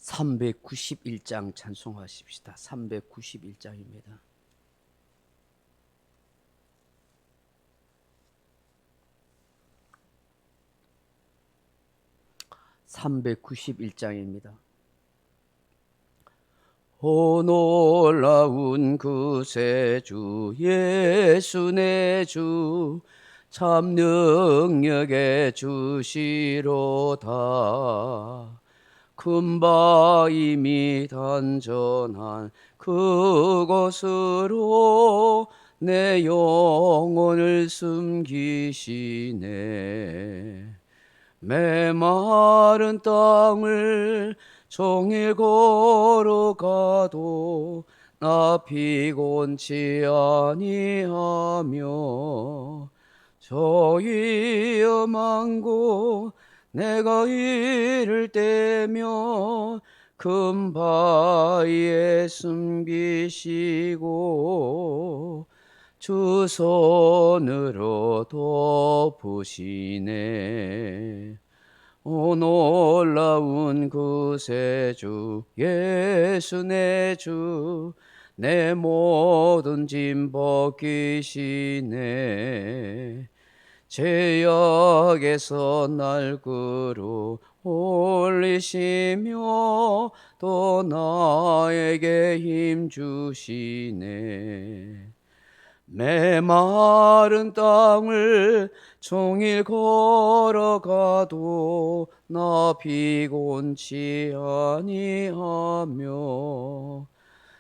391장 찬송하십시다. 391장입니다. (391장입니다) 오 놀라운 구세주 예수 내 주 참 능력의 주시로다. 금바임이 단전한 그곳으로 내 영혼을 숨기시네. 메마른 땅을 종일 걸어가도 나 피곤치 아니하며 저 위험한 곳 내가 이를 때며 큰 바위에 숨기시고 주 손으로 덮으시네. 오 놀라운 구세주 예수 내 주 내 모든 짐 벗기시네. 죄악에서 날 끌어 올리시며 또 나에게 힘 주시네. 메마른 땅을 종일 걸어가도 나 피곤치 아니하며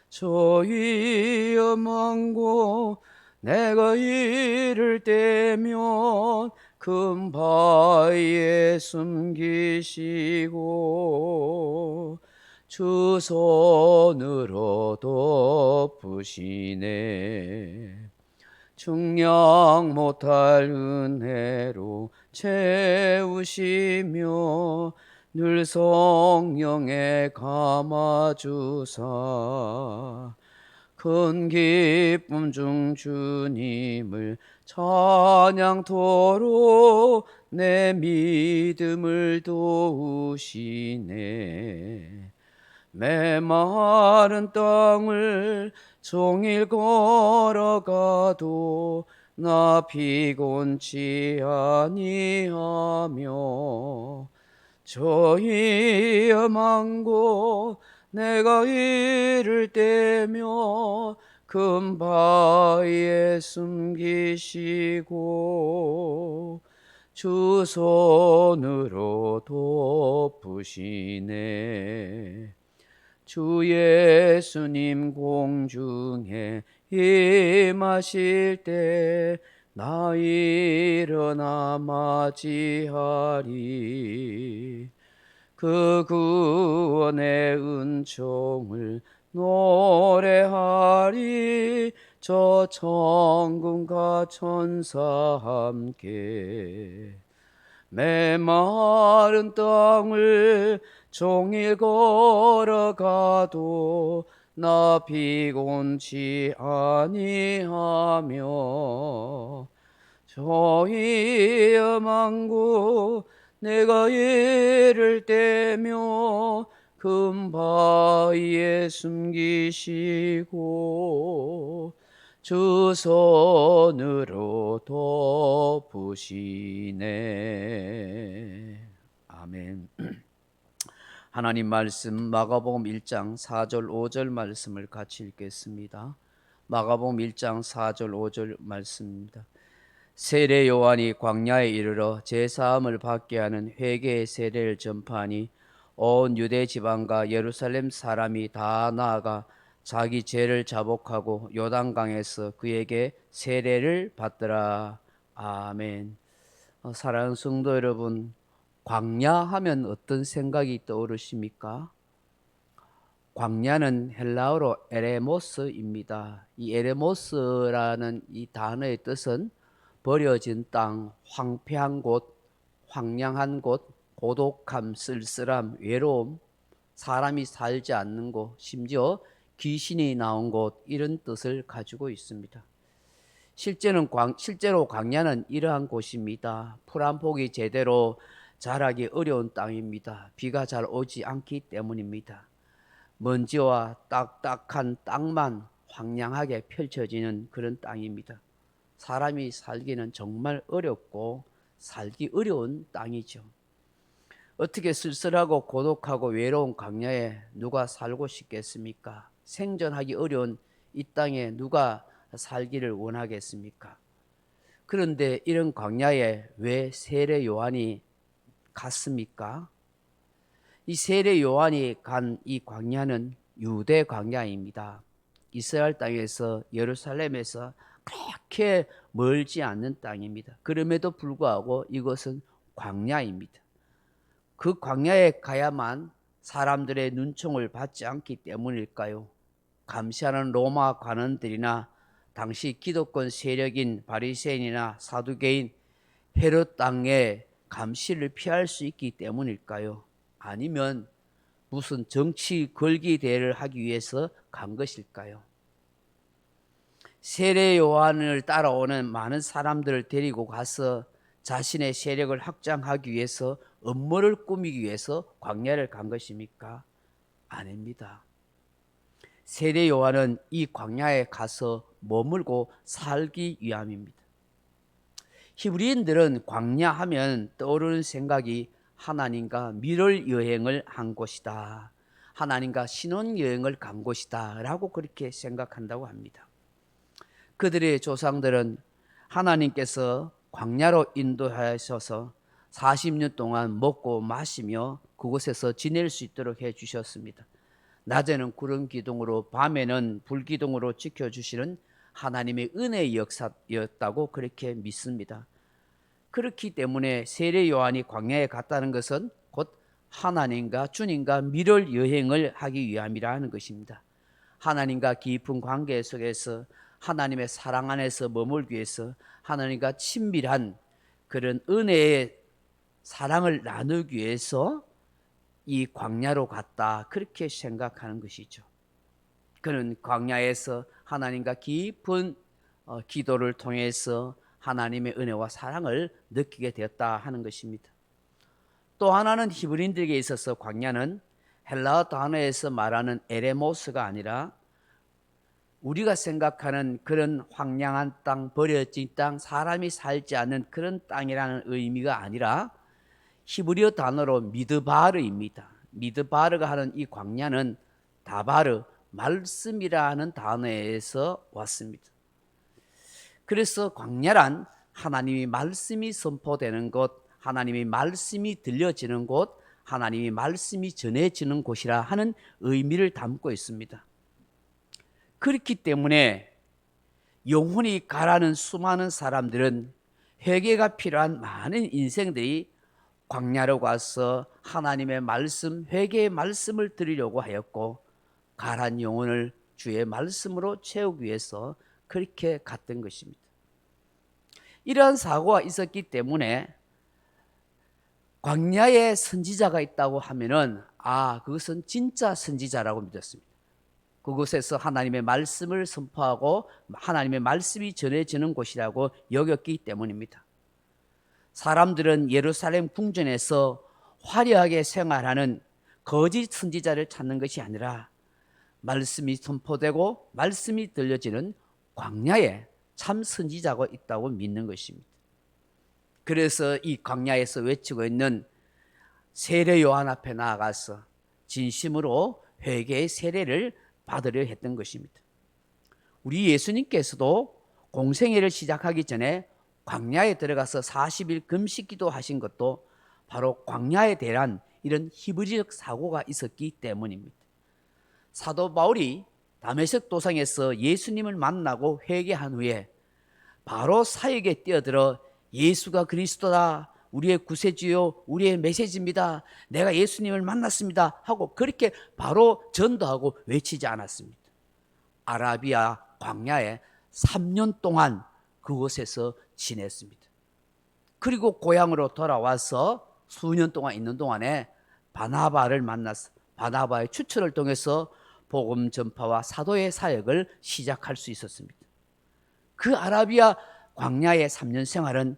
저 위험한 곳 내가 이를 때면 큰 바위에 숨기시고 주 손으로 덮으시네. 측량 못할 은혜로 채우시며 늘 성령에 감아주사 큰 기쁨 중 주님을 찬양토록 내 믿음을 도우시네. 메마른 땅을 종일 걸어가도 나 피곤치 아니하며 저 위험한 곳 내가 이를 때며 큰 바위에 숨기시고 주 손으로 덮으시네. 주 예수님 공중에 임하실 때 나 일어나 맞이하리. 그 구원의 은총을 노래하리. 저 천군과 천사 함께 메마른 땅을 종일 걸어가도 나 피곤치 아니하며 저 위험한 곳 내가 이를 때며 큰 바위에 숨기시고 주 손으로 덮으시네. 아멘. 하나님 말씀 마가복음 1장 4절 5절 말씀을 같이 읽겠습니다. 마가복음 1장 4절 5절 말씀입니다. 세례 요한이 광야에 이르러 제사함을 받게 하는 회개의 세례를 전파하니 온 유대 지방과 예루살렘 사람이 다 나아가 자기 죄를 자복하고 요단강에서 그에게 세례를 받더라. 아멘. 사랑하는 성도 여러분, 광야 하면 어떤 생각이 떠오르십니까? 광야는 헬라어로 에레모스입니다. 이 에레모스라는 이 단어의 뜻은 버려진 땅, 황폐한 곳, 황량한 곳, 고독함, 쓸쓸함, 외로움, 사람이 살지 않는 곳, 심지어 귀신이 나온 곳, 이런 뜻을 가지고 있습니다. 실제로 광야는 이러한 곳입니다. 풀 한 폭이 제대로 자라기 어려운 땅입니다. 비가 잘 오지 않기 때문입니다. 먼지와 딱딱한 땅만 황량하게 펼쳐지는 그런 땅입니다. 사람이 살기는 정말 어렵고 살기 어려운 땅이죠. 어떻게 쓸쓸하고 고독하고 외로운 광야에 누가 살고 싶겠습니까? 생존하기 어려운 이 땅에 누가 살기를 원하겠습니까? 그런데 이런 광야에 왜 세례 요한이 갔습니까? 이 세례 요한이 간 이 광야는 유대 광야입니다. 이스라엘 땅에서 예루살렘에서 그렇게 멀지 않는 땅입니다. 그럼에도 불구하고 이것은 광야입니다. 그 광야에 가야만 사람들의 눈총을 받지 않기 때문일까요? 감시하는 로마 관원들이나 당시 기독권 세력인 바리새인이나 사두개인 헤롯 땅의 감시를 피할 수 있기 때문일까요? 아니면 무슨 정치 걸기 대회를 하기 위해서 간 것일까요? 세례 요한을 따라오는 많은 사람들을 데리고 가서 자신의 세력을 확장하기 위해서 음모를 꾸미기 위해서 광야를 간 것입니까? 아닙니다. 세례 요한은 이 광야에 가서 머물고 살기 위함입니다. 히브리인들은 광야 하면 떠오르는 생각이 하나님과 밀월 여행을 한 곳이다. 하나님과 신혼여행을 간 곳이다 라고 그렇게 생각한다고 합니다. 그들의 조상들은 하나님께서 광야로 인도하셔서 40년 동안 먹고 마시며 그곳에서 지낼 수 있도록 해주셨습니다. 낮에는 구름 기둥으로 밤에는 불 기둥으로 지켜주시는 하나님의 은혜의 역사였다고 그렇게 믿습니다. 그렇기 때문에 세례 요한이 광야에 갔다는 것은 곧 하나님과 주님과 밀월 여행을 하기 위함이라는 것입니다. 하나님과 깊은 관계 속에서 하나님의 사랑 안에서 머물기 위해서 하나님과 친밀한 그런 은혜의 사랑을 나누기 위해서 이 광야로 갔다 그렇게 생각하는 것이죠. 그는 광야에서 하나님과 깊은 기도를 통해서 하나님의 은혜와 사랑을 느끼게 되었다 하는 것입니다. 또 하나는 히브리인들에게 있어서 광야는 헬라어 단어에서 말하는 에레모스가 아니라 우리가 생각하는 그런 황량한 땅, 버려진 땅, 사람이 살지 않는 그런 땅이라는 의미가 아니라 히브리어 단어로 미드바르입니다. 미드바르가 하는 이 광야는 다바르, 말씀이라는 단어에서 왔습니다. 그래서 광야란 하나님의 말씀이 선포되는 곳, 하나님의 말씀이 들려지는 곳, 하나님의 말씀이 전해지는 곳이라 하는 의미를 담고 있습니다. 그렇기 때문에 영혼이 가라는 수많은 사람들은 회개가 필요한 많은 인생들이 광야로 가서 하나님의 말씀, 회개의 말씀을 들으려고 하였고 가란 영혼을 주의 말씀으로 채우기 위해서 그렇게 갔던 것입니다. 이러한 사고가 있었기 때문에 광야에 선지자가 있다고 하면은 그것은 진짜 선지자라고 믿었습니다. 그곳에서 하나님의 말씀을 선포하고 하나님의 말씀이 전해지는 곳이라고 여겼기 때문입니다. 사람들은 예루살렘 궁전에서 화려하게 생활하는 거짓 선지자를 찾는 것이 아니라 말씀이 선포되고 말씀이 들려지는 광야에 참 선지자가 있다고 믿는 것입니다. 그래서 이 광야에서 외치고 있는 세례 요한 앞에 나아가서 진심으로 회개의 세례를 받으려 했던 것입니다. 우리 예수님께서도 공생애를 시작하기 전에 광야에 들어가서 40일 금식기도 하신 것도 바로 광야에 대한 이런 히브리적 사고가 있었기 때문입니다. 사도 바울이 다메섹 도상에서 예수님을 만나고 회개한 후에 바로 사역에 뛰어들어 예수가 그리스도다, 우리의 구세주요, 우리의 메시지입니다, 내가 예수님을 만났습니다 하고 그렇게 바로 전도하고 외치지 않았습니다. 아라비아 광야에 3년 동안 그곳에서 지냈습니다. 그리고 고향으로 돌아와서 수년 동안 있는 동안에 바나바를 만나서 바나바의 추천을 통해서 복음 전파와 사도의 사역을 시작할 수 있었습니다. 그 아라비아 광야의 3년 생활은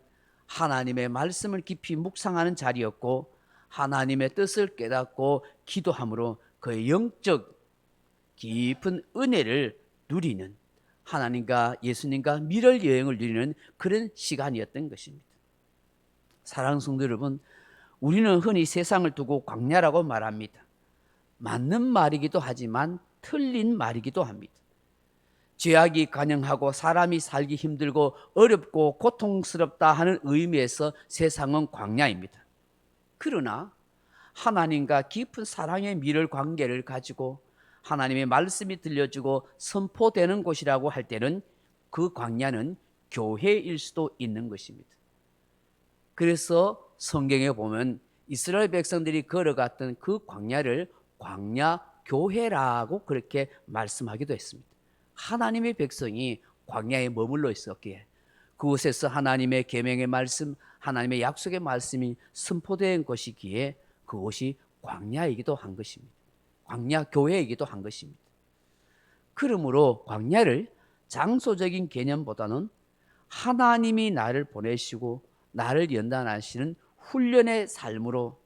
하나님의 말씀을 깊이 묵상하는 자리였고 하나님의 뜻을 깨닫고 기도함으로 그의 영적 깊은 은혜를 누리는, 하나님과 예수님과 미래 여행을 누리는 그런 시간이었던 것입니다. 사랑하는 성도 여러분, 우리는 흔히 세상을 두고 광야라고 말합니다. 맞는 말이기도 하지만 틀린 말이기도 합니다. 죄악이 관영하고 사람이 살기 힘들고 어렵고 고통스럽다 하는 의미에서 세상은 광야입니다. 그러나 하나님과 깊은 사랑의 밀을 관계를 가지고 하나님의 말씀이 들려주고 선포되는 곳이라고 할 때는 그 광야는 교회일 수도 있는 것입니다. 그래서 성경에 보면 이스라엘 백성들이 걸어갔던 그 광야를 광야 교회라고 그렇게 말씀하기도 했습니다. 하나님의 백성이 광야에 머물러 있었기에 그곳에서 하나님의 계명의 말씀, 하나님의 약속의 말씀이 선포된 것이기에 그곳이 광야이기도 한 것입니다. 광야 교회이기도 한 것입니다. 그러므로 광야를 장소적인 개념보다는 하나님이 나를 보내시고 나를 연단하시는 훈련의 삶으로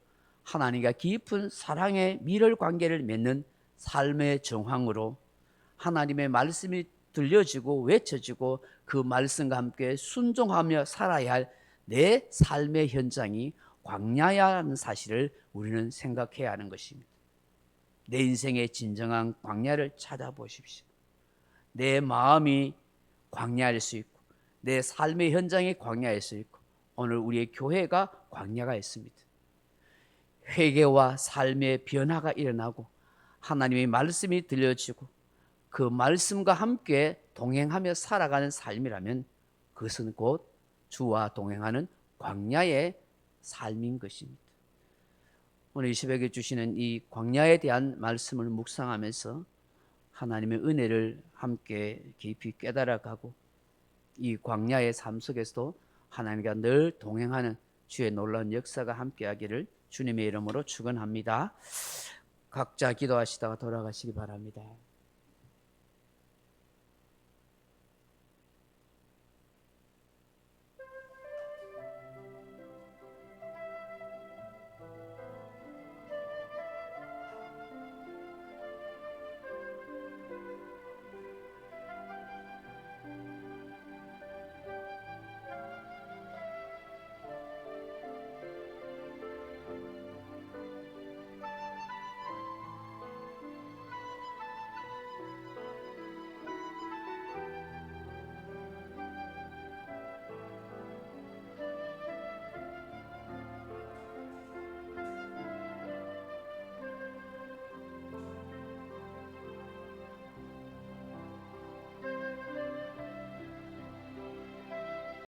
하나님과 깊은 사랑의 밀을 관계를 맺는 삶의 정황으로 하나님의 말씀이 들려지고 외쳐지고 그 말씀과 함께 순종하며 살아야 할 내 삶의 현장이 광야라는 사실을 우리는 생각해야 하는 것입니다. 내 인생의 진정한 광야를 찾아보십시오. 내 마음이 광야일 수 있고 내 삶의 현장이 광야일 수 있고 오늘 우리의 교회가 광야가 있습니다. 회개와 삶의 변화가 일어나고 하나님의 말씀이 들려지고 그 말씀과 함께 동행하며 살아가는 삶이라면 그것은 곧 주와 동행하는 광야의 삶인 것입니다. 오늘 이 새벽에 주시는 이 광야에 대한 말씀을 묵상하면서 하나님의 은혜를 함께 깊이 깨달아가고 이 광야의 삶 속에서도 하나님과 늘 동행하는 주의 놀라운 역사가 함께하기를 주님의 이름으로 축원합니다. 각자 기도하시다가 돌아가시기 바랍니다.